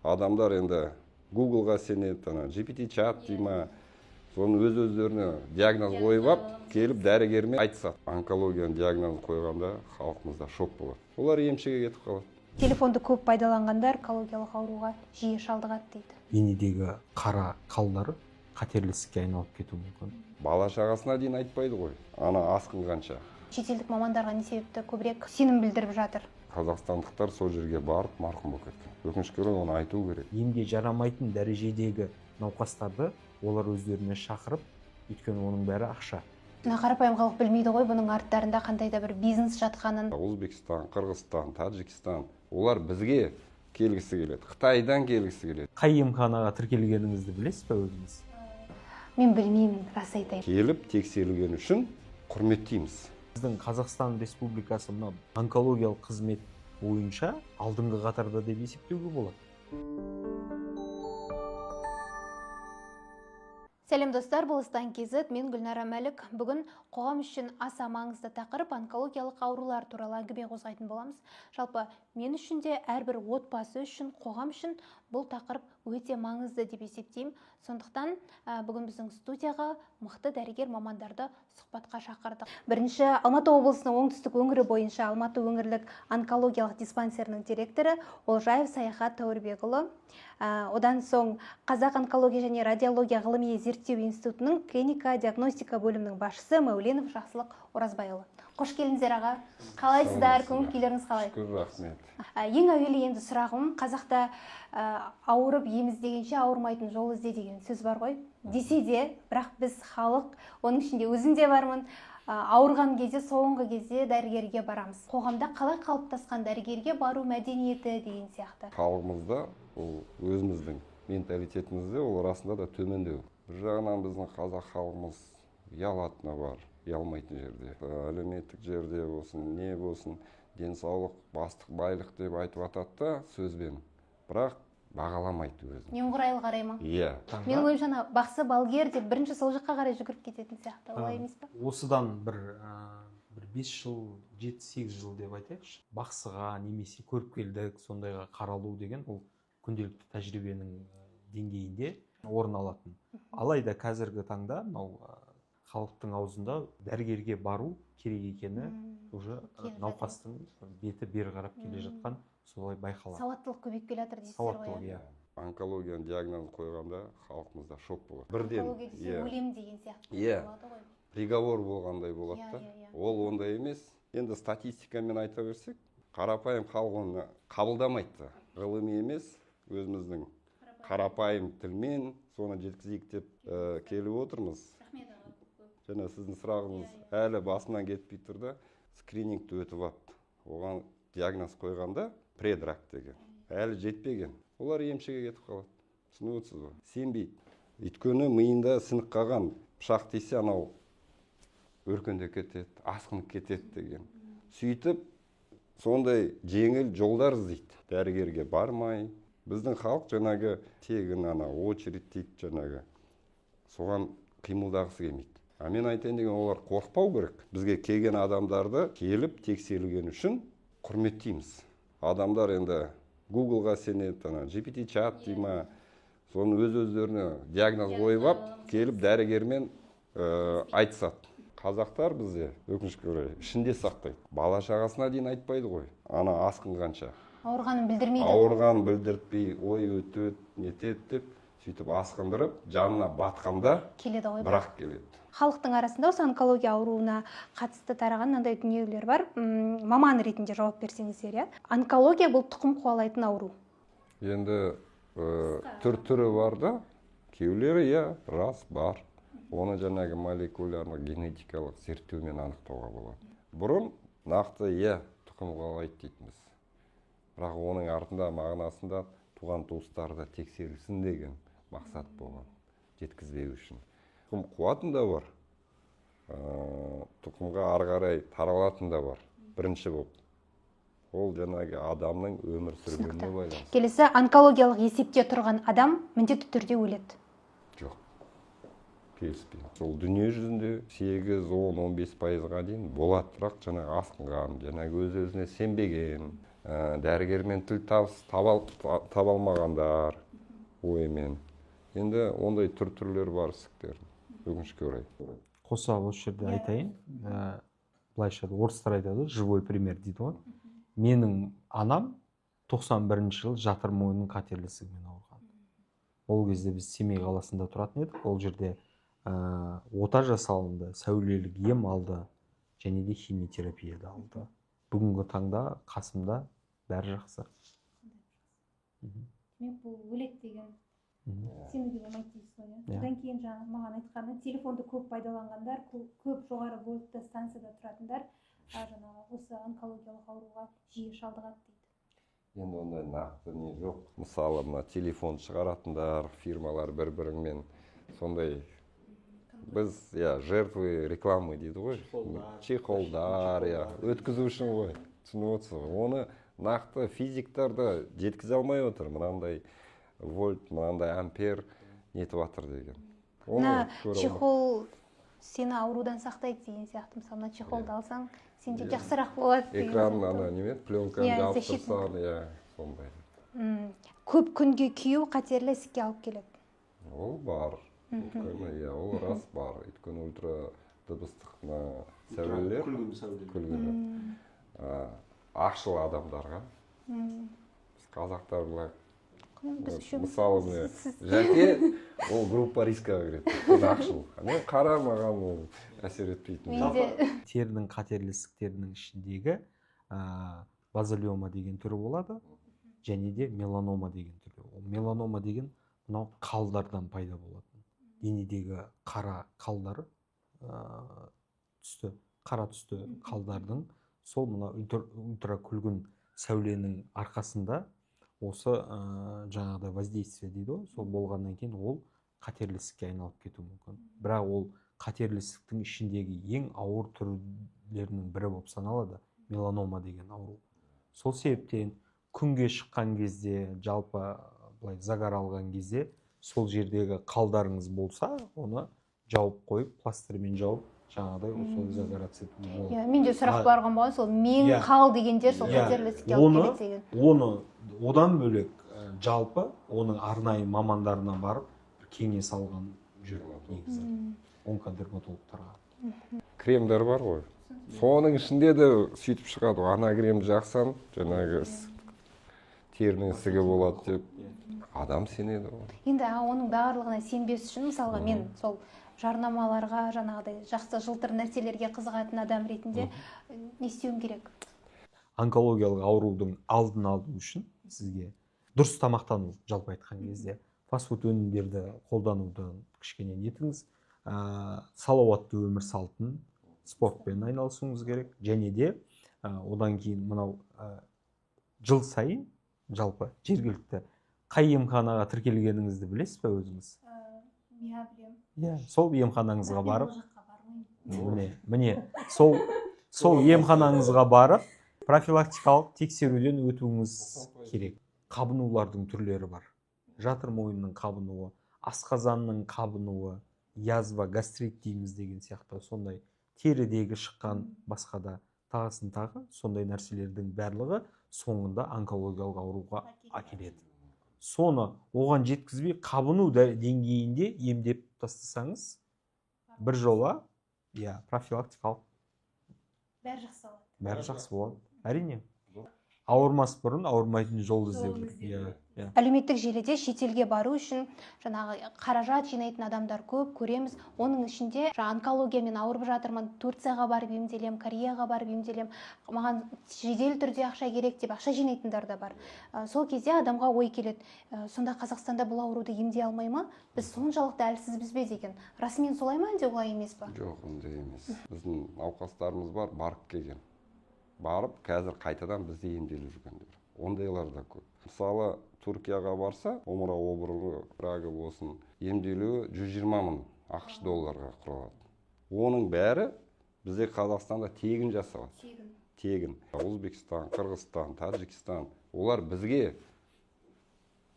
Адамдар енді Google-ға сенеді, GPT чат дейма, соны өз-өздеріне диагноз қойып ап, келіп дәрігермен айтысады. Онкологияның диагнозын қойғанда халқымызда шок болады. Олар емшіге кетіп қалады. Телефонды көп пайдаланғандар онкологиялық ауруға жиі шалдығады дейді. Денедегі қара қалдары қатерлі ісікке айналып кетуі мүмкін. Бала шағасына дейін айтпайды ғой, ана асқынғанша. Шетелдік мамандарға не себепті көбірек сенім білдіріп жатыр? Қазақстандықтар сол жерге барып марқұм болып кеткен. Өкінішке орай оны айту керек. Емге жарамайтын дәрежедегі науқастарды олар өздеріне шақырып, өйткені оның бәрі ақша. Қарапайым халық білмейді ғой бұның арттарында қандай да бір бизнес жатқанын. Өзбекстан, Қырғызстан, Таджикстан, олар бізге келгісі келеді. Қытайдан келгісі келеді. Қай емханаға тіркелгеніңізді білесіз бе өзіңіз? Мен білмеймін, рас айтайын. Келіп тексерілген үшін құрметтейміз. Біздің Қазақстан Республикасы мына онкологиялық қызмет бойынша алдыңғы қатарда деп есептеуге болады. Сәлем достар, бұл Истан КЗ, мен Гүлнара Мәлік. Бүгін қоғам үшін аса маңызды тақырып онкологиялық аурулар туралы әңгіме қозғайтын боламыз. Жалпы мен үшін де әрбір отбасы үшін, қоғам үшін бұл тақырып өте маңызды деп есептеймін. Сондықтан бүгін біздің студияға мықты дәрігер мамандарды сұхбатқа шақырдық. Бірінші, Алматы облысының оңтүстік өңірі бойынша Алматы өңірлік онкологиялық диспансерінің директоры Олжаев Саяхат Тәуірбекұлы. Одан соң Қазақ онкология және радиология ғылыми зерттеу институтының клиника диагностика бөлімінің басшысы Мәуленов Жақсылық Оразбайұлы. Қош келдіңіздер аға. Қалайсыздар? Көңіл-күйлеріңіз қалай? Шүкір, рахмет. Ең әуелі енді сұрағым, қазақта ауырып ем іздегенше ауырмайтын жол ізде деген сөз бар ғой. Десе де, бірақ біз халық, оның ішінде өзім де бармын, ауырған кезде, соңғы кезде дәрігерге барамыз. Қоғамда қалай қалыптасқан дәрігерге бару мәдениеті деген сияқты? Халқымызда, ол өзіміздің менталитетімізде, ол расында да төмендеу. Бір жағынан біздің қазақ халқымыз ұялатыны бар, ұялмайтын жерде. Әлеуметтік жерде болсын, не болсын, денсаулық, бастық, байлық деп айтып атады да сөзбен. Бірақ бағаламайды өзін. Немқұрайлы қарай ма? Иә. Менің ойымша бақсы балгер деп бірінші сол жаққа қарай жүгіріп кететін сияқты, олай емес пе? Осыдан бір 5 жыл, 7-8 жыл деп айтайықшы. Бақсыға немесе көріпкелдік сондайға қаралу деген ол күнделікті тәжірибенің деңгейінде орын алатын. Алайда қазіргі таңда халықтың аузында дәрігерге бару керек екені уже науқастың беті бері қарап келе жатқан солай байқалады. Сауаттылық көбейіп келе жатыр дейсіздер ғой. Сауаттылық, иә. Онкологияның диагнозын қойғанда халқымызда шок болады. Бірден, онкология десе өлем деген сияқты болады ғой. Приговор болғандай болады да. Ол ондай емес. Енді статистикамен айта берсек, қарапайым халық оны қабылдамайды. Ғылыми емес, өзіміздің қарапайым тілмен соны жеткізейік деп келіп отырмыз. Және сіздің сұрағыңыз әлі басынан кетпей тұрды, скринингті өтіп апты. Оған диагноз қойғанда предрак деген. Әлі жетпеген. Олар емшіге кетіп қалады. Түсініп отырсыз ба? Сенбейді. Өйткені миында сынық қалған, пышақ тисе анау өркендеп кетеді, асқынып кетеді деген. Сөйтіп, сондай жеңіл жолдар іздейді. Дәрігерге бармай, біздің халық жаңағы тегін очередь дейді жаңағы. Соған қимылдағысы келмейді. Мен айтайын деген, олар қорықпау керек. Бізге келген адамдарды келіп тексерілген үшін құрметтейміз. Адамдар енді Google-ға сенеді, GPT чат дейма, соны өз-өздеріне диагноз қойып ап, келіп дәрігермен айтысады. Қазақтар бізде өкінішке орай ішінде сақтайды. Бала шағасына дейін айтпайды ғой, ана асқынғанша. Ауырғанын білдірмейді. Ауырғанын білдіртпей, ой өтеді, нетеді деп, сөйтіп асқындырып, жанына батқанда бірақ келеді. Халықтың арасында осы онкология ауруына қатысты тараған мынандай дүниелер бар. Маман ретінде жауап берсеңіздер, иә? Онкология бұл тұқым қуалайтын ауру. Енді түрі бар да, кейбіреулері рас бар. Оны жаңағы молекулярлық генетикалық зерттеумен анықтауға болады. Бұрын нақты тұқым қуалайды дейтінбіз. Бірақ оның артында мағынасында туған туыстарды тексерілсін деген мақсат болған, жеткізбеу үшін. Тұқым қуатын да бар, тұқымға ары қарай таралатын да бар, бірінші болып. Ол жаңағы адамның өмір сүргеніне байланысты. Келесі, онкологиялық есепте тұрған адам міндетті түрде өледі. Жоқ, келіспеймін. Сол дүние жүзінде 8, 10, 15%-ға дейін болады, бірақ жаңағы асқынған, жаңағы өз-өзіне сенбеген, дәрігермен тіл таба алмағандар оймен. Енді ондай түрлер бар ісіктердің өкінішке орай. Қоса осы жерде айтайын, былайша орыстар айтады, живой пример дейді ғой. Менің анам 91 жыл жатыр мойнының қатерлі ісігімен ауырған. Ол кезде біз Семей қаласында тұратын едік. Ол жерде ота жасалынды, сәулелік ем алды, және де химиотерапия да алды. Бүгінгі таңда қасымда бәрі жақсы. Демек бұл өлек деген сенуге болмайды дейсіз ғой. Одан кейін жаңа маған айтқаны, телефонды көп пайдаланғандар, көп жоғары вольтты станцияда тұратындар жаңағы осы онкологиялық ауруға жиі шалдығады дейді. Енді ондай нақты не жоқ. Мысалы, мына телефон шығаратындар, фирмалар бір-біріңмен сондай біз, жертвы рекламы дейді ғой. Чехолдар, өткізу үшін ғой. Түсініп отырсыз. Оны нақты физиктарды жеткізе алмай отыр. Мынандай вольт, мынандай ампер нетіп жатыр деген. Мына чехол сені аурудан сақтайды деген сияқты. Мысалы, мына чехолды алсаң, сенде жақсырақ болады деген. Экран ана пленканы жауып тұрсаң, сондай. Көп күнге кию қатерлі ісікке алып келеді. Ол бар. Ол рас бар. Өйткені ультра дыбыстық сәулелер, күлгін ақшыл адамдарға, қазақтарға, мысалы, жәке, ол группа рискаға кіреді, ақшыл. Қара маған ол әсер етпейтін. Терінің қатерлі ісіктерінің ішіндегі базалиома деген түрі болады, және де меланома деген түрі. Меланома деген мынау қалдардан пайда болады. Денедегі қара қалдары, қара түсті қалдардың сол мына ультракүлгін сәуленің арқасында осы жаңағыдай воздействие дейді ғой, сол болғаннан кейін ол қатерлі ісікке айналып кетуі мүмкін. Бірақ ол қатерлі ісіктің ішіндегі ең ауыр түрлерінің бірі болып саналады, меланома деген ауру. Сол себептен күнге шыққан кезде, жалпы загар алған кезде, сол жердегі қалдарыңыз болса, оны жауып қойып, пластырмен жауып, жаңағыдай сол загораться ету. Менде сұрақ барған болған, сол мен қал дегендер сол қатерлі ісікке алып келеді деген. Оны одан бөлек жалпы оның арнайы мамандарына барып кеңес алған негізі онкодерматологтарға. Кремдер бар ғой. Соның ішінде де сөйтіп шығады. Ана кремді жақсам, жаңағы терінің ісігі болады деп адам сенеді ғой. Енді оның барлығына сенбес үшін, мысалға мен сол жарнамаларға, жаңағыдай жақсы жылтыр нәрселерге қызығатын адам ретінде не істеуім керек? Онкологиялық аурудың алдын алу үшін сізге дұрыс тамақтану, жалпы айтқан кезде фастфуд өнімдерді қолданудан кішкене нетіңіз, салауатты өмір салтын, спортпен айналысуыңыз керек, және де одан кейін мынау жыл сайын жалпы жергілікті қай емханаға тіркелгеніңізді білесіз бе өзіңіз? Сол емханаңызға барып, міне сол емханаңызға барып профилактикалық тексеруден өтуіңіз керек. Қабынулардың түрлері бар. Жатыр мойнының қабынуы, асқазанның қабынуы, язва, гастрит дейміз деген сияқты сондай терідегі шыққан басқа да тағысын тағы сондай нәрселердің барлығы соңында онкологиялық ауруға әкеледі. Соны оған жеткізбей қабыну деңгейінде емдеп тастасаңыз, бір жола, профилактикалық бәрі жақсы болады. Әрине. Ауырмас бұрын ауырмайтын жолды іздеу керек. Әлеуметтік желіде шетелге бару үшін жаңағы қаражат жинайтын адамдар көп көреміз. Оның ішінде онкологиямен ауырып жатырмын, Турцияға барып емделем, Кореяға барып емделем, маған жедел түрде ақша керек деп ақша жинайтындар да бар. Сол кезде адамға ой келеді, сонда Қазақстанда бұл ауруды емдей алмай ма? Біз соншалықты әлсізбіз бе деген. Расымен солай ма, әлде олай емес па? Жоқ, ондай емес. Біздің науқастарымыз бар, барып келген. Барып, қазір қайтадан бізде емделіп жүргендер. Ондайлар да көп. Мысалы, Түркияға барса, омырау обыры, рагы болсын, емделуі 120 мың ақш долларға құралады. Оның бәрі бізде Қазақстанда тегін жасалады. Тегін. Өзбекстан, Қырғызстан, Таджикстан, олар бізге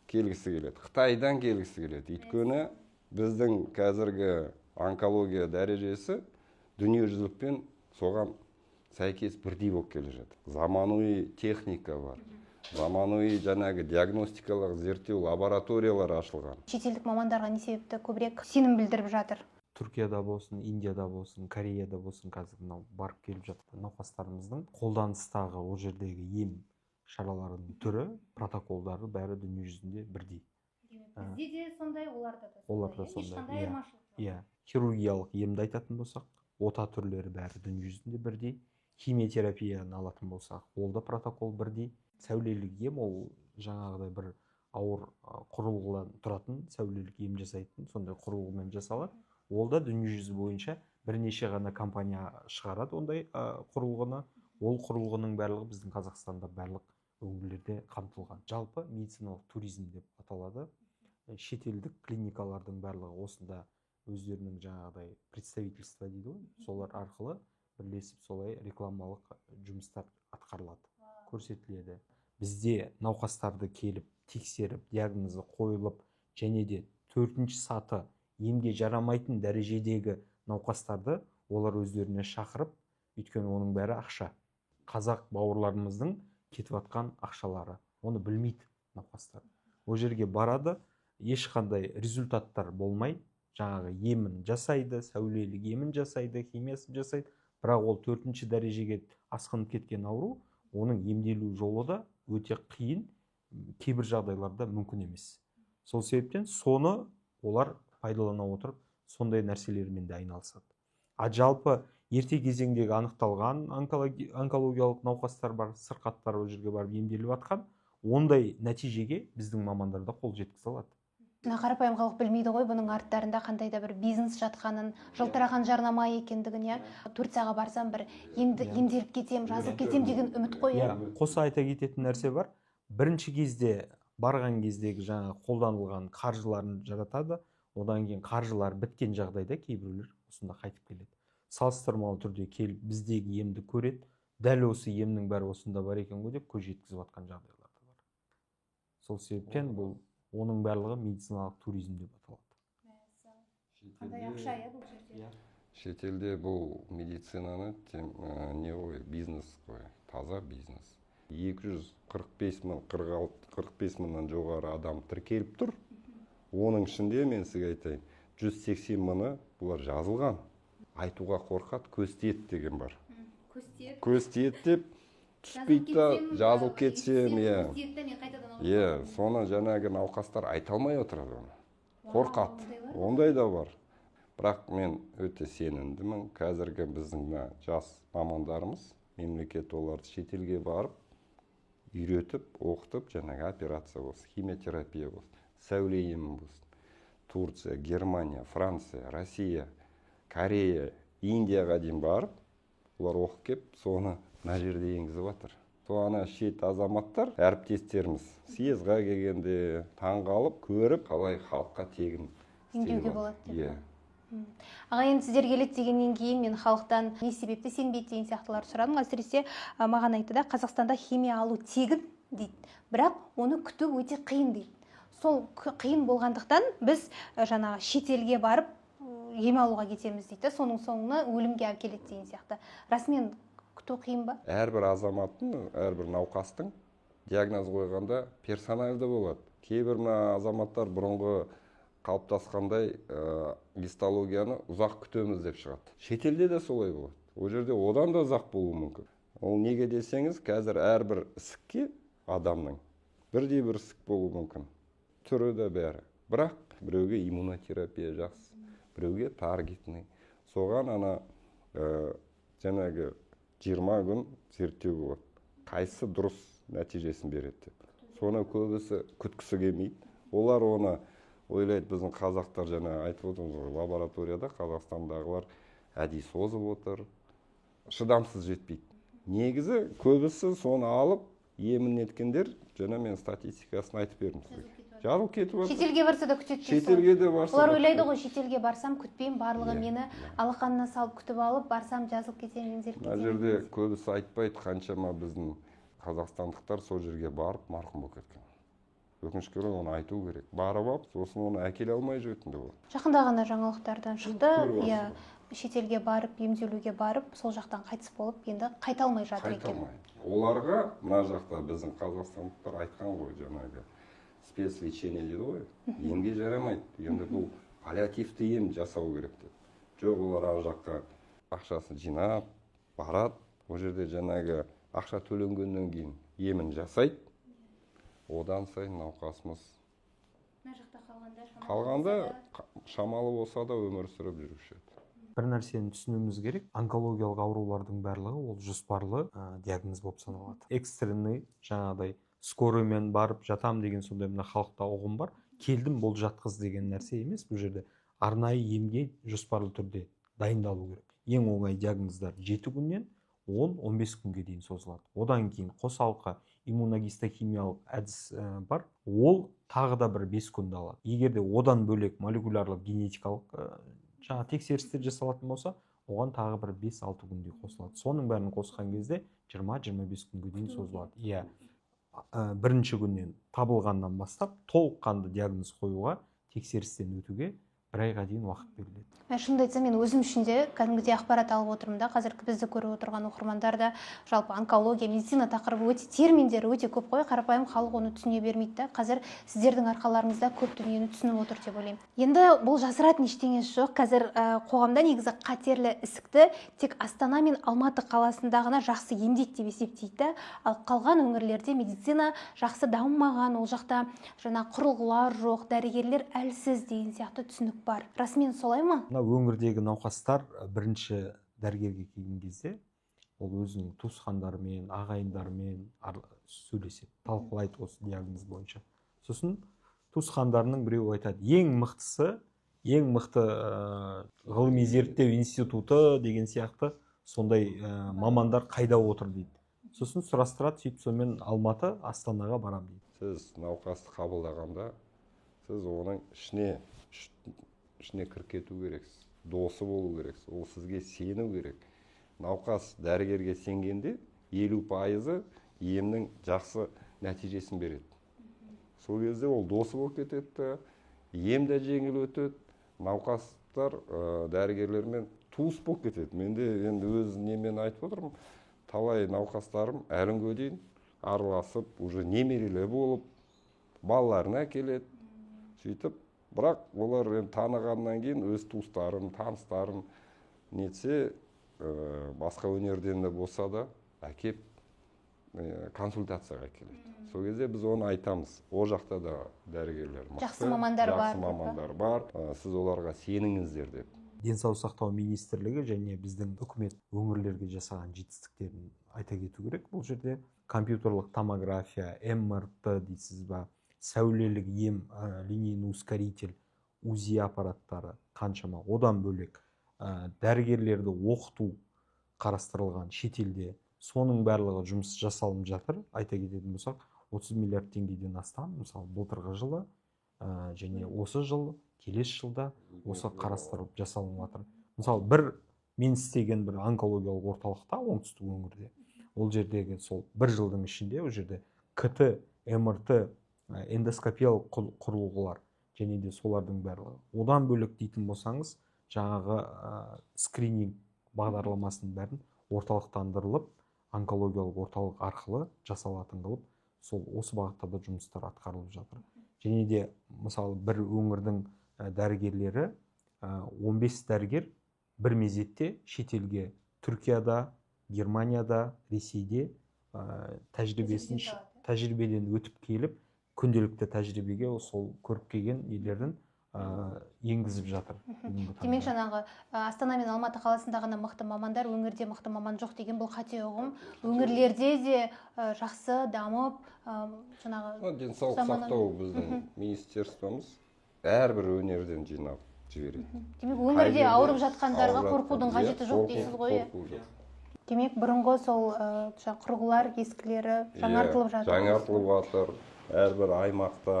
келгісі келеді. Қытайдан келгісі келеді. Өйткені біздің қазіргі онкология дәрежесі дүниежүзілікпен соған сәйкес бірдей болып келе жатыр. Заманауи техника бар. Заманауи жаңағы диагностикалық зерттеу лабораториялар ашылған. Шетелдік мамандарға не себепті көбірек сенім білдіріп жатыр? Түркияда болсын, Индияда болсын, Кореяда болсын, қазір мынау барып келіп жатқан науқастарымыздың қолданыстағы ол жердегі ем шараларының түрі, протоколдары бәрі дүние жүзінде бірдей. Бізде де сондай, оларда да сондай. Ешқандай айырмашылық жоқ. Иә, хирургиялық емді айтатын болсақ, ота түрлері бәрі дүние жүзінде бірдей. Химиотерапияны алатын болсақ, ол да протокол бірдей. Сәулелік ем ол жаңағыдай бір ауыр құрылғыдан тұратын сәулелік ем жасайтын, сондай құрылғымен жасалады. Ол да дүние жүзі бойынша бірнеше ғана компания шығарады ондай құрылғыны. Ол құрылғының барлығы біздің Қазақстанда барлық өңірлерде қамтылған. Жалпы медициналық туризм деп аталады. Шетелдік клиникалардың барлығы осында өздерінің жаңағыдай представительство дейді ғой, солар арқылы бірлесіп солай рекламалық жұмыстар атқарылады, көрсетіледі. Бізде науқастарды келіп тексеріп, диагнозы қойылып, және де 4-ші саты емге жарамайтын дәрежедегі науқастарды олар өздеріне шақырып, өйткені оның бәрі ақша. Қазақ бауырларымыздың кетіп атқан ақшалары. Оны білмейді науқастар. Ол жерге барады, ешқандай результаттар болмай, жаңағы емін жасайды, сәулелік емін жасайды, химиясын жасайды, бірақ ол 4-ші дәрежеге асқынып кеткен ауру, оның емделу жолы да өте қиын, кейбір жағдайларда мүмкін емес. Сол себептен соны олар пайдалана отырып, сондай нәрселермен де айналысады. Жалпы ерте кезеңдегі анықталған онкологиялық науқастар бар, сырқаттар ол жерге барып емделіп атқан, ондай нәтижеге біздің мамандарда қол жеткізе алады. Қарапайым халық білмейді ғой, бұның арттарында қандай да бір бизнес жатқанын, жылтыраған жарнама екендігін. 4 саға барсам бір емделіп кетем, жазылып кетем деген үміт қой. Қоса айта кететін нәрсе бар. Бірінші кезде барған кездегі жаңа қолданылған қаржыларын жаратады, одан кейін қаржылар біткен жағдайда кейбіреулер осында қайтып келеді. Салыстырмалы түрде келіп біздегі емді көреді, дәл осы емнің бәрі осында бар екен ғой деп көз жеткізіп жатқан жағдайлар да бар. Сол себептен бұл оның барлығы медициналық туризм деп аталады. Қандай ақша бұл жерде? Шетелде бұл медицинаны не ғой, бизнес қой, таза бизнес. 245 мыңнан жоғары адам тіркеліп тұр. Оның ішінде мен сізге айтайын, 180 мыңы бұлар жазылған. Айтуға қорқады, көз тиеді деген бар. Көз тиеді деп түспейді, жазылып кетсем, соны жаңағы науқастар айта алмай отырады оны. Қорқады. Ондай да бар. Бірақ мен өте сенімдімін. Қазіргі біздің жас мамандарымыз, мемлекет оларды шетелге барып, үйретіп, оқытып, жаңағы операция болсын, химиотерапия болсын, сәуле емі болсын. Турция, Германия, Франция, Россия, Корея, Индияға дейін барып, олар оқып кеп, соны мына жерде енгізіп жатыр. Соны шет азаматтар, әріптестеріміз съезға келгенде таңғалып, көріп, қалай халыққа тегін емдеуге болады деп. Аға, енді сіздер келеді дегеннен кейін мен халықтан не себепті сенбейді деген сияқтылар сұрадым. Әсіресе маған айтты да, Қазақстанда химия алу тегін дейді, бірақ оны күту өте қиын дейді. Сол қиын болғандықтан біз жаңағы шетелге барып ем алуға кетеміз дейді. Соның соңына өлімге әкеледі деген сияқты. Расымен күту қиын ба? Әрбір азаматтың, әрбір науқастың диагноз қойғанда персональды болады. Кейбір азаматтар бұрынғы қалыптасқандай гистологияны ұзақ күтеміз деп шығады. Шетелде де солай болады. Ол жерде одан да ұзақ болуы мүмкін. Ол неге десеңіз, қазір әрбір ісікке адамның бірдей-бір ісік болуы мүмкін. Түрі де бәрі. Бірақ біреуге иммунотерапия жақсы, біреуге таргетный. Соған жаңағы 20 күн зерттеу болады. Қайсы дұрыс нәтижесін береді деп. Соны көбісі күткісі келмейді. Олар оны ойлайды, біздің қазақтар жаңа айтып отырмыз, лабораторияда Қазақстандағылар әдей созып отыр, шыдамсыз жетпейді. Негізі көбісі соны алып, емін еткендер, жаңа мен статистикасын айтып бердім сізге. Жазылып кетіп отыр. Шетелге барса да күтеді. Шетелге де барса. Олар ойлайды ғой, шетелге барсам күтпеймін, барлығы мені алақанына салып күтіп алып, барсам жазылып кетемін, емделіп кетемін. Мына жерде көбісі айтпайды, қаншама біздің қазақстандықтар сол жерге барып марқұм болып кеткен. Өкінішке орай оны айту керек. Барып алып, сосын оны әкеле алмай жүретінді болды. Жақында ғана жаңалықтардан шықты. шетелге барып, емделуге барып, сол жақтан қайтыс болып, енді қайта алмай жатыр екен. Оларға мына жақта біздің қазақстандықтар айтқан ғой, жаңағы спецлечение дейді ғой, емге жарамайды. Енді бұл паллиативті ем жасау керек деп. Жоқ, олар ар жаққа ақшасын жинап, барады. Ол жерде жаңағы ақша төленгеннен кейін емін жасайды. Одан сайын науқасымыз қалғанда шамалы болса да өмір сүріп жүруші еді. Бір нәрсені түсінуіміз керек, онкологиялық аурулардың барлығы ол жоспарлы диагноз болып саналады. Экстренный, жаңағыдай скорыймен барып жатам деген сондай мына халықта ұғым бар. Келдім бол жатқыз деген нәрсе емес. Бұл жерде арнайы емге жоспарлы түрде дайындалу керек. Ең оңай диагноздар 7 күннен 10-15 күнге дейін созылады. Одан кейін қосалқы иммуногистохимиялық әдіс бар. Ол тағы да бір 5 күнді алады. Егер де одан бөлек молекулярлық генетикалық жаңа тексерістер жасалатын болса, оған тағы бір 5-6 күндей қосылады. Соның бәрін қосқан кезде 20-25 күнге дейін созылады. Иә, бірінші күннен табылғаннан бастап толыққанды диагноз қоюға, тексерістен өтуге 1 айға дейін уақыт беріледі. Шынымды айтсам, мен өзім үшін де кәдімгідей ақпарат алып отырмын да. Қазір бізді көріп отырған оқырмандар да жалпы онкология, медицина тақырыбы өте терминдері өте көп қой, қарапайым халық оны түсіне бермейді да. Қазір сіздердің арқаларыңызда көп дүниені түсініп отыр деп ойлаймын. Енді бұл жасыратын ештеңесі жоқ. Қазір қоғамда негізі қатерлі ісікті тек Астана мен Алматы қаласында ғана жақсы емдейді деп есептейді. Ал қалған өңірлерде медицина жақсы дамымаған, ол жақта жаңа құрылғылар жоқ, дәрігерлер әлсіз деген сияқты түсінік бар. Расымен солай ма? Өңірдегі науқастар бірінші дәрігерге келген кезде ол өзінің туысқандарымен, ағайындарымен сөйлеседі, талқылайды осы диагноз бойынша. Сосын туысқандарының біреуі айтады, ең мықты ғылыми зерттеу институты деген сияқты сондай мамандар қайда отыр дейді. Сосын сұрастырады, сөйтіп сонымен Алматы, Астанаға барам дейді. Сіз науқасты қабылдағанда, сіз оның ішіне кіріп кету керексіз, досы болу керексіз, ол сізге сену керек. Науқас дәрігерге сенгенде 50% емнің жақсы нәтижесін береді. Сол кезде ол досы болып кетеді, ем де жеңіл өтеді, науқастар дәрігерлермен туыс болып кетеді. Мен де енді өз немен айтып отырмын, талай науқастарым әлі күнге дейін араласып, уже немерелі болып, балаларына келеді, сөйтіп. Бірақ олар танығаннан кейін өз туыстарын, таныстарын нетсе, басқа өнерден де болса да әкеп консультацияға келеді. Сол кезде біз оны айтамыз. Ол жақта да дәрігерлер мықты, жақсы мамандар бар. Сіз оларға сеніңіздер деп. Денсаулық сақтау министрлігі және біздің үкімет өңірлерге жасаған жетістіктерін айта кету керек. Бұл жерде компьютерлік томография, МРТ дейсіз ба, сәулелік ем, линейный ускоритель, УЗИ аппараттары қаншама. Одан бөлек дәрігерлерді оқыту қарастырылған шетелде. Соның барлығы жұмыс жасалынып жатыр. Айта кететін болсақ, 30 миллиард теңгеден астам, мысалы, былтырғы жылы және осы жыл, келесі жылда осы қарастырылып жасалынып жатыр. Мысалы, мен істеген бір онкологиялық орталықта оңтүстік өңірде. Ол жердегі сол бір жылдың ішінде ол жерде КТ, МРТ, эндоскопиялық құрылғылар және де солардың барлығы. Одан бөлек дейтін болсаңыз, жаңағы скрининг бағдарламасының бәрін орталықтандырылып, онкологиялық орталық арқылы жасалатын қылып, сол осы бағытта да жұмыстар атқарылып жатыр. Және де, мысалы, бір өңірдің дәрігерлері, 15 дәрігер бір мезетте шетелге, Түркияда, Германияда, Ресейде тәжірибеден өтіп келіп, күнделікті тәжірибеге сол көріп келген нелерін енгізіп жатыр. Демек, жаңағы Астана мен Алматы қаласында ғана мықты мамандар, өңірде мықты маман жоқ деген бұл қате ұғым. Өңірлерде де жақсы дамып, жаңағы денсаулық сақтау біздің министерствомыз әрбір өнерден жинап жібереді. Демек, өңірде ауырып жатқандарға қорқудың қажеті жоқ дейсіз ғой. Демек, бұрынғы сол құрылғылар ескілері жаңартылып жатыр. Жаңартылып жатыр. Әрбір аймақта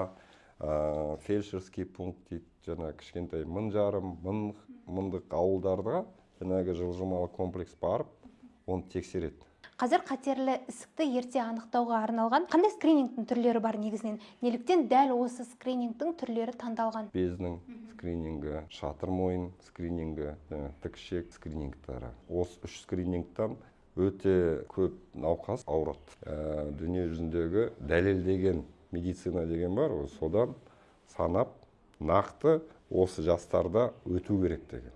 фельдшерский пункт дейді, жаңа кішкентай 1000-2000 ауылдарға жаңағы жылжымалы комплекс барып, оны тексереді. Қазір қатерлі ісікті ерте анықтауға арналған қандай скринингтің түрлері бар негізінен? Неліктен дәл осы скринингтің түрлері таңдалған? Безнің скринингі, шатыр мойын скринингі, тік ішек скринингтары. Осы 3 скринингтан өте көп науқас ауырады. Дүние жүзіндегі дәлелдеген медицина деген бар, содан санап нақты осы жастарда өту керек деген.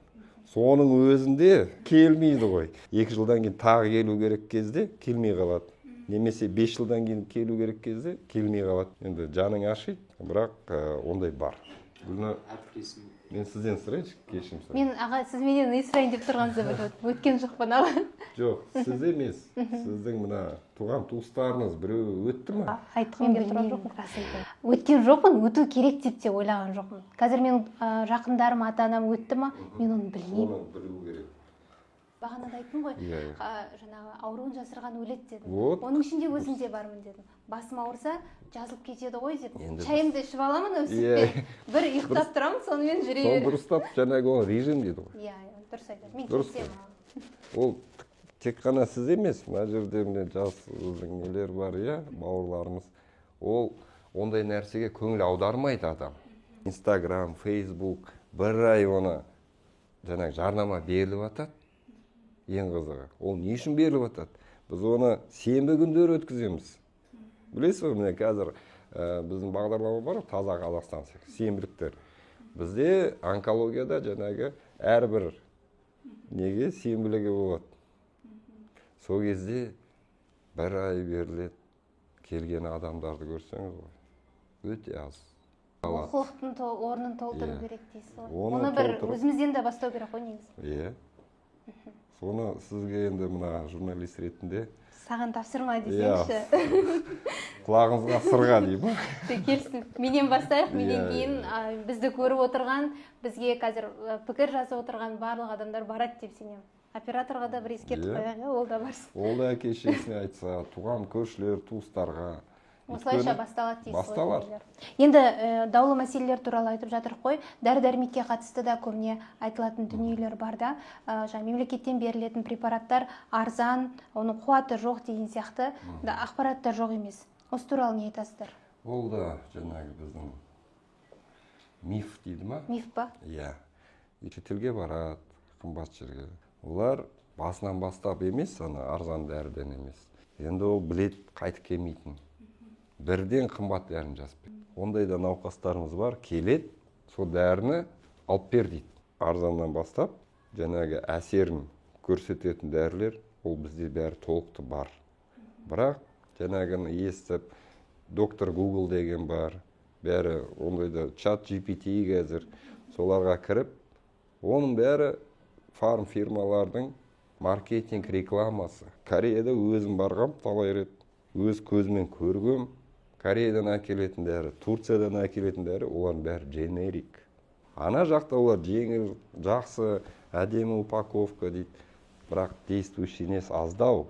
Соның өзінде келмейді ғой. 2 жылдан кейін тағы келу керек кезде келмей қалады. Немесе 5 жылдан кейін келу керек кезде келмей қалады. Енді жаның ашиды, бірақ ондай бар. Бұны мен сізден сұрайыншы, кешірім сұрайын. Мен аға, сіз менен не сұрайын деп тұрғаныңызды өткен жоқпын аға. Жоқ, сіз емес. Сіздің мына туған туыстарыңыз біреу өтті ме? Айтқым келіп тұрған жоқпын. Өткен жоқпын, өту керек деп те ойлаған жоқпын. Қазір менің жақындарым, ата-анам өтті ме, мен оны білмеймін. Оны білу керек. Бағанада айттым ғой, жаңағы ауруын жасырған өледі дедім. Вот. Оның ішінде өзім де бармын дедім. Басым ауырса жазылып кетеді ғой деп. Шайымды ішіп аламын өсіппен. Бір ұйықтап тұрамын, сонымен жүре беремін. Сол дұрыстап, жаңағы ол режим дейді ғой. Иә, дұрыс айтады. Мен келісемін. Ол тек қана сіз емес, мына жерде міне жас нелер бар, иә, бауырларымыз. Ол ондай нәрсеге көңіл аудармайды адам. Инстаграм, Фейсбук, бір ай оны жаңағы жарнама беріліп атады. Ең қызығы. Ол не үшін беріліп атады? Біз оны сенбі күндері өткіземіз. Білесіз бе, міне қазір біздің бағдарлама бар, таза Қазақстан сенбіліктер. Бізде онкологияда жаңағы әрбір неге сенбілігі болады. Сол кезде бір ай беріледі. Келген адамдарды көрсеңіз ғой. Өте аз. Олқылықтың орнын толтыру керек дейсіз ғой. Оны бір өзімізден де бастау керек қой негізі. Иә. Соны сізге енді мына журналист ретінде саған тапсырма десеңші. Құлағыңызға сырға деймін. Келсін. Менен бастайық, менен кейін бізді көріп отырған, бізге қазір пікір жазып отырған барлық адамдар барады деп сенемін. Операторға да бір ескертіп қояйық, ол да барсын. Ол да әке-шешесіне айтса, туған көршілер, туыстарға. Осылайша басталады дейсіз. Басталады. Енді даулы мәселелер туралы айтып жатырық қой. Дәрі-дәрмекке қатысты да көбіне айтылатын дүниелер бар да. Мемлекеттен берілетін препараттар арзан, оның қуаты жоқ деген сияқты ақпараттар жоқ емес. Осы туралы не айтасыздар? Ол да жаңағы біздің миф дейді ма? Миф па? Иә. Шетелге барады, қымбат жерге. Олар басынан бастап емес, арзан дәріден емес. Енді ол білет қайтып келмейтін. Бірден қымбат дәрін жазып. Ондай да науқастарымыз бар, келет, сол дәріні алып бер дейді. Арзаннан бастап, жаңағы әсерін көрсететін дәрілер, ол бізде бәрі толықты бар. Бірақ жаңағыны естіп, доктор Google деген бар, бәрі ондайда чат GPT қазір, соларға кіріп, оның бәрі фарм фирмалардың маркетинг рекламасы. Кореяда өзім барғам, талай рет, өз көзімен көргім. Кореядан әкелетін дәрі, Турциядан әкелетін дәрі, олардың бәрі дженерик. Ана жақта олар жеңіл, жақсы, әдемі упаковка дейді. Бірақ действующий несі аздау.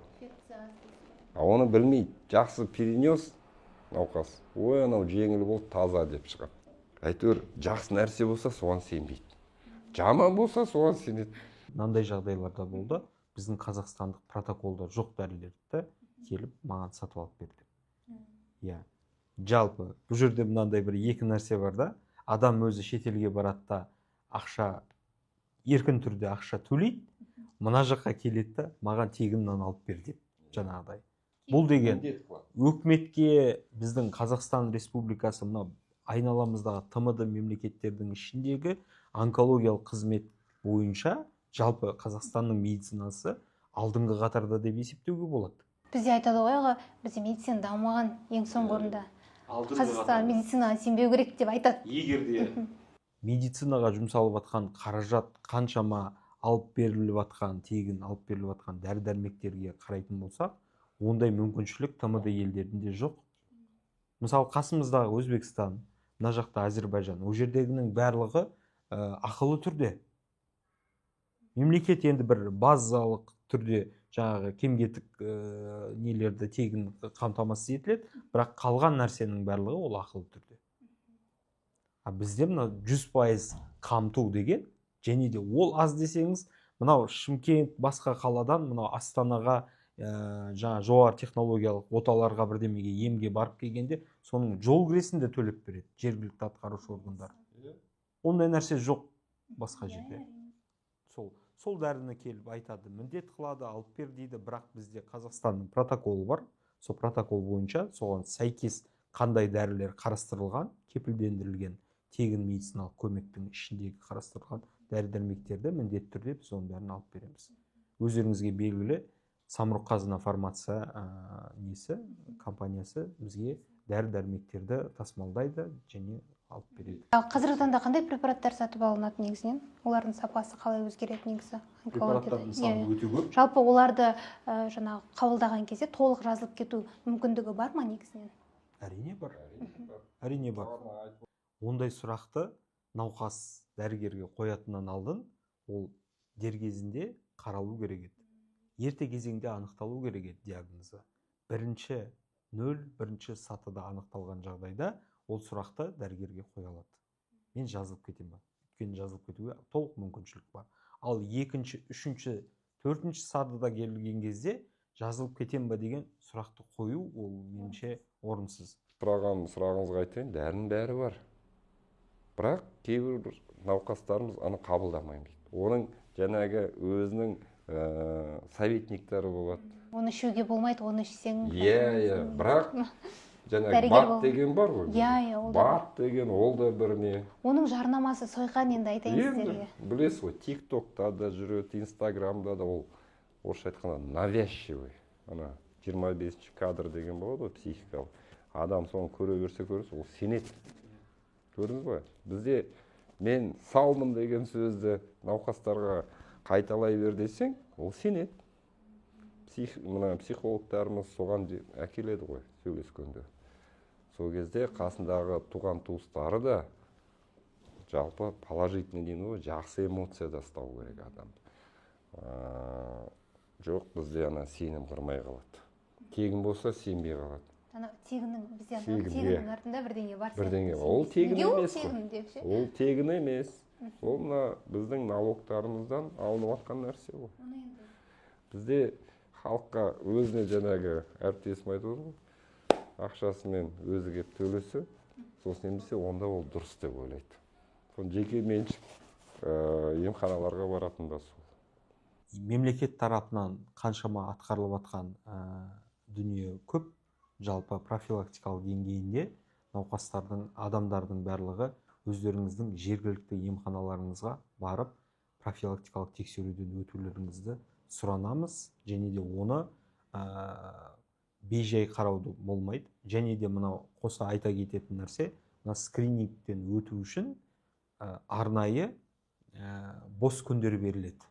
Оны білмейді. Жақсы перенес науқас. Ой, анау жеңіл болды, таза деп шығады. Әйтеуір жақсы нәрсе болса, соған сенбейді. Жаман болса, соған сенеді. Мынандай жағдайларда болды. Біздің қазақстандық протоколда жоқ дәрілерді келіп маған сатып алып берді. Иә. Жалпы бұл жерде мынандай бір екі нәрсе бар да. Адам өзі шетелге барады да ақша, еркін түрде ақша төлейді. Мына жаққа келеді да маған тегіннен алып бер деп жаңағыдай. Бұл деген өкіметке біздің Қазақстан Республикасы мына айналамыздағы ТМД мемлекеттердің ішіндегі онкологиялық қызмет бойынша жалпы Қазақстанның медицинасы алдыңғы қатарда деп есептеуге болады. Бізде айтады ғой аға, бізде медицина дамымаған ең соңғы орында. Қазақстан медицинаға сенбеу керек деп айтады. Егер де медицинаға жұмсалып жатқан қаражат қаншама алып беріліп жатқан, тегін алып беріліп жатқан дәрі-дәрмектерге қарайтын болсақ, ондай мүмкіншілік ТМД елдерінде жоқ. Мысалы қасымыздағы Өзбекстан, мына жақта Әзербайжан, ол жердегінің барлығы ақылы түрде. Мемлекет енді бір базалық түрде жаңағы кем-кетік нелерді тегін қамтамасыз етіледі, бірақ қалған нәрсенің барлығы ол ақылы түрде. Бізде мына 100% қамту деген, және де ол аз десеңіз, мынау Шымкент басқа қаладан мынау Астанаға жаңа жоғары технологиялық оталарға бірдемеге емге барып келгенде соның жол кіресін де төлеп береді жергілікті атқарушы органдар. Ондай нәрсе жоқ басқа жерде. Сол дәріні келіп айтады, міндет қылады, алып бер дейді, бірақ бізде Қазақстанның протоколы бар. Сол протокол бойынша соған сәйкес қандай дәрілер қарастырылған, кепілдендірілген тегін медициналық көмектің ішіндегі қарастырылған дәрі-дәрмектерді міндетті түрде біз оның бәрін алып береміз. Өздеріңізге белгілі Самұрық Қазына фармация компаниясы бізге дәрі-дәрмектерді тасымалдайды және алып береді. Қазіргі таңда қандай препараттар сатып алынады негізінен? Олардың сапасы қалай өзгереді негізі? Препараттардың саны өте көп. Жалпы оларды жаңағы қабылдаған кезде толық жазылып кету мүмкіндігі бар ма негізінен? Әрине бар. Әрине бар. Ондай сұрақты науқас дәрігерге қоятыннан алдын ол дер кезінде қаралу керек еді. Ерте кезеңде анықталу керек еді диагнозы. Бірінші сатыда анықталған жағдайда ол сұрақты дәрігерге қоя алады. Мен жазылып кетем ба? Өйткені жазылып кетуге толық мүмкіншілік бар. Ал екінші, үшінші, төртінші сатыда келген кезде жазылып кетем ба деген сұрақты қою ол меніңше орынсыз. Сұрағыңызға айтайын, дәрінің бәрі бар. Бірақ кейбір науқастарымыз аны қабылдамаймын дейді. Оның жаңағы өзінің советниктері болады. Оны ішуге болмайды, оны ішсең. Бірақ жаңағы бат деген бар ғой. Бат деген ол да бір не. Оның жарнамасы сойқан, енді айтайын сіздерге. Білесіз ғой, TikTok'та да жүреді, Instagram'да да ол орысша айтқанда навязчивый. Ана 25-ші кадр деген болады ғой, психикалық. Адам соны көре берсе ол сенеді. Көрдіңіз ғой? Бізде мен саумын деген сөзді науқастарға қайталай бер десең, ол сенеді. Психологтарымыз соған әкеледі ғой, сөйлескенде. Сол кезде қасындағы туған туыстары да жалпы положительный дейін ғой, жақсы эмоцияда ұстау керек адам. Жоқ, бізде ана сенім құрмай қалады. Тегін болса сенбей қалады. Тегіннің артында бірдеңе бар. Ол тегін емес. Ол тегін емес. Ол біздің налогтарымыздан алынып жатқан нәрсе ғой. Бізде халыққа өзіне жаңағы әріптесім айтып отыр ғой, ақшасымен өзі келіп төлесе, сосын емдесе, онда ол дұрыс деп ойлайды. Соны жеке меншік емханаларға баратын да сол. Мемлекет тарапынан қаншама атқарылып жатқан дүние көп. Жалпы профилактикалық деңгейінде науқастардың, адамдардың барлығы өздеріңіздің жергілікті емханаларыңызға барып профилактикалық тексеруден өтулеріңізді сұранамыз, және де оны бейжай қарауды болмайды. Және де мынау қоса айта кететін нәрсе, скринингтен өту үшін арнайы бос күндер беріледі.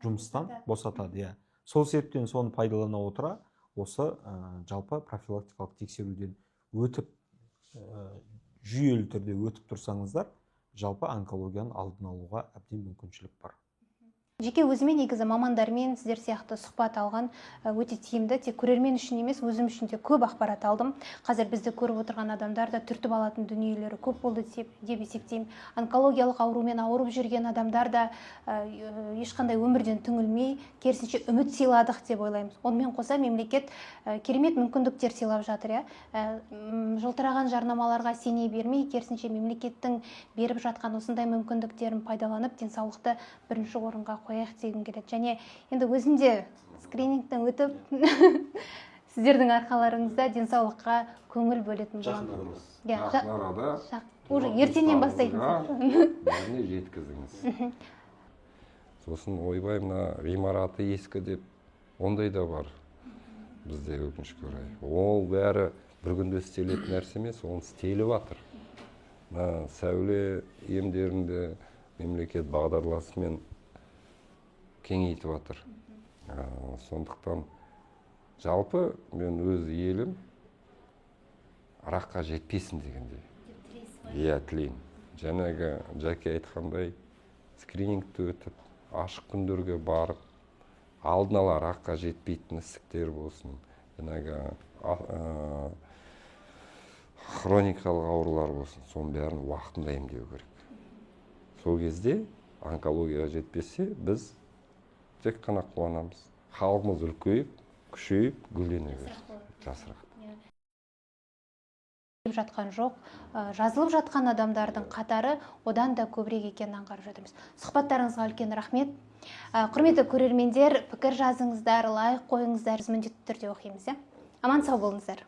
Жұмыстан босатады. Сол себептен соны пайдалана отыра, осы жалпы профилактикалық тексеруден өтіп, жүйелі түрде өтіп тұрсаңыздар, жалпы онкологияның алдын алуға әбден мүмкіншілік бар. Жеке өзіме негізі мамандармен сіздер сияқты сұхбат алған өте тиімді. Тек көрермен үшін емес, өзім үшін де көп ақпарат алдым. Қазір бізді көріп отырған адамдар да түртіп алатын дүниелері көп болды деп есептеймін. Онкологиялық аурумен ауырып жүрген адамдар да ешқандай өмірден түңілмей, керісінше үміт сыйладық деп ойлаймыз. Онымен қоса мемлекет керемет мүмкіндіктер сыйлап жатыр. Жылтыраған жарнамаларға сене бермей, керісінше мемлекеттің беріп жатқан осындай мүмкіндіктерін пайдаланып, денсаулықты бірінші орынға қояйық дегім келеді. Және енді өзімде скринингтен өтіп сіздердің арқаларыңызда денсаулыққа көңіл бөлетін боламын. Жақын арада уже ертеңнен бастайтын бәріне жеткізіңіз. Сосын ойбай, мына ғимараты ескі деп, ондай да бар бізде, өкінішке орай. Ол бәрі бір күнде істелетін нәрсе емес, оны істеліп жатыр. Сәуле емдерінде мемлекет бағдарламасымен кеңейтіп жатыр. Сондықтан жалпы мен өз елім раққа жетпесін дегендей. Тілеймін. Жаңағы Жаке айтқандай скринингті өтіп, ашық күндерге барып, алдын ала раққа жетпейтін ісіктер болсын, жаңағы хроникалық аурулар болсын, соның бәрін уақытында емдеу керек. Сол кезде онкологияға жетпесе, біз тек қана қуанамыз. халқымыз үлкейіп, күшейіп, гүлдене береді. Жасырақ. Жатқан жоқ, жазылып жатқан адамдардың қатары одан да көбірек екенін аңғарып жатырмыз. Сұхбаттарыңызға үлкен рахмет. Құрметті көрермендер, пікір жазыңыздар, лайк қойыңыздар, біз міндетті түрде оқимыз. Аман сау болыңыздар.